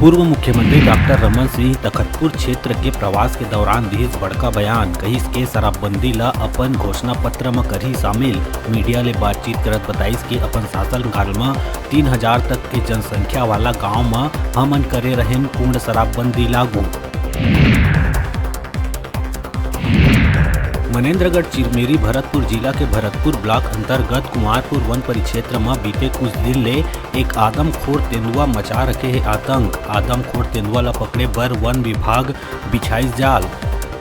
पूर्व मुख्यमंत्री डॉक्टर रमन सिंह तखतपुर क्षेत्र के प्रवास के दौरान दिए बड़का बयान कहिस के शराबबंदी ला अपन घोषणा पत्र में करही शामिल। मीडिया ले बातचीत करत बताइस कि अपन शासन काल में 3000 तक के जनसंख्या वाला गांव में हमन करे रहेन पूर्ण शराबबंदी लागू। मनेन्द्रगढ़ चिरमिरी भरतपुर जिला के भरतपुर ब्लॉक अंतर्गत कुमारपुर वन परिक्षेत्र में बीते कुछ दिन ले एक आदमखोर तेंदुआ मचा रखे है आतंक। आदमखोर तेंदुआ ला पकड़े बर वन विभाग बिछाइस जाल।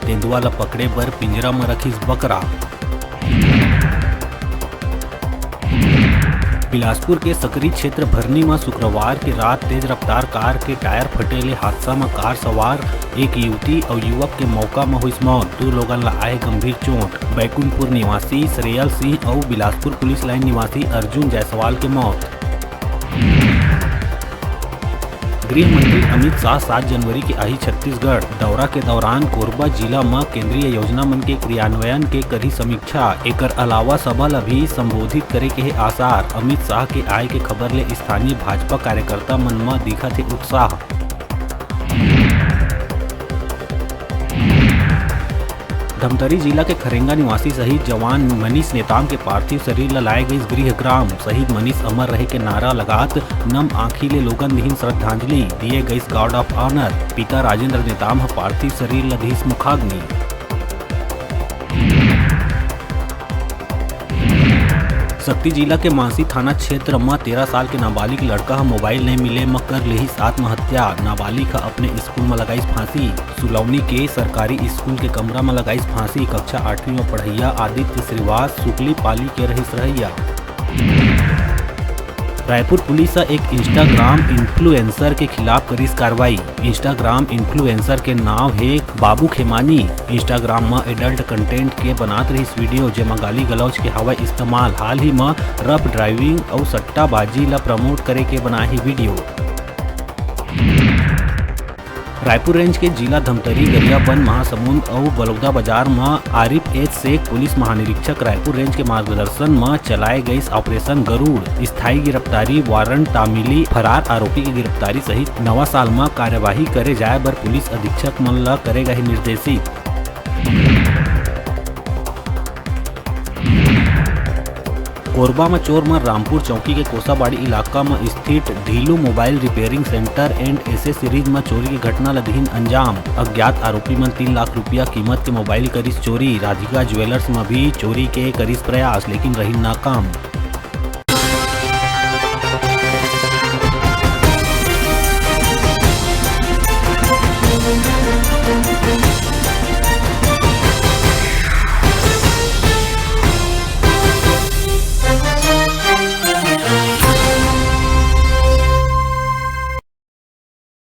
तेंदुआ ला पकड़े बर पिंजरा में रखिस बकरा। बिलासपुर के सकरी क्षेत्र भरनी में शुक्रवार की रात तेज रफ्तार कार के टायर फटे ले हादसा में कार सवार एक युवती और युवक के मौका में हुई मौत। 2 लोगन ला आए गंभीर चोट। बैकुंठपुर निवासी श्रेयल सिंह और बिलासपुर पुलिस लाइन निवासी अर्जुन जायसवाल की मौत। गृह मंत्री अमित शाह 7 जनवरी के आई छत्तीसगढ़ दौरा के दौरान कोरबा जिला में केंद्रीय योजना मन के क्रियान्वयन के करी समीक्षा। एकर अलावा सभा ला भी संबोधित करे के आसार। अमित शाह के आय के खबर ले स्थानीय भाजपा कार्यकर्ता मन में दिखत है उत्साह। धमतरी जिला के खरेंगा निवासी शहीद जवान मनीष नेताम के पार्थिव शरीर ला लाए गई गृह ग्राम। शहीद मनीष अमर रहे के नारा लगात नम आँखी ले लोगन दिहिन श्रद्धांजलि दिए गई गार्ड ऑफ ऑनर। पिता राजेंद्र नेताम पार्थिव शरीर ला दिहिस मुखाग्नि। शक्ति जिला के मानसी थाना क्षेत्र में 13 साल के नाबालिग लड़का मोबाइल नहीं मिले में कर लेहिस आत्महत्या। नाबालिग अपने स्कूल में लगाइस फांसी। सुलौनी के सरकारी स्कूल के कमरा में लगाइस फांसी। कक्षा 8वीं में पढ़ैया आदित्य श्रीवास सुकली पाली के रहिस रहैया। रायपुर पुलिस एक इंस्टाग्राम इन्फ्लुएंसर के खिलाफ करिस कार्रवाई। इंस्टाग्राम इन्फ्लुएंसर के नाम है बाबू खेमानी। इंस्टाग्राम में एडल्ट कंटेंट के बनात रहिस वीडियो जेमा गाली गलौज के हवा इस्तेमाल। हाल ही में रफ ड्राइविंग और सट्टाबाजी ला प्रमोट करे के बनाही वीडियो। रायपुर रेंज के जिला धमतरी गरियाबंद महासमुंद और बलौदा बाजार में आरिफ एच शेख पुलिस महानिरीक्षक रायपुर रेंज के मार्गदर्शन में चलाए गई ऑपरेशन गरुड़ स्थायी गिरफ्तारी वारंट तामिली फरार आरोपी की गिरफ्तारी सहित नवा साल में कार्यवाही करे जाए बर पुलिस अधीक्षक मन ला करे गए निर्देशित। कोरबा में चोर मन रामपुर चौकी के कोसाबाड़ी इलाका में स्थित Dhilu mobile repairing centre and accessories में चोरी की घटना ला दिहिन अंजाम। अज्ञात आरोपी मन 3 लाख रुपया कीमत के मोबाइल करिस चोरी। राधिका ज्वेलर्स में भी चोरी के करिस प्रयास लेकिन रही नाकाम।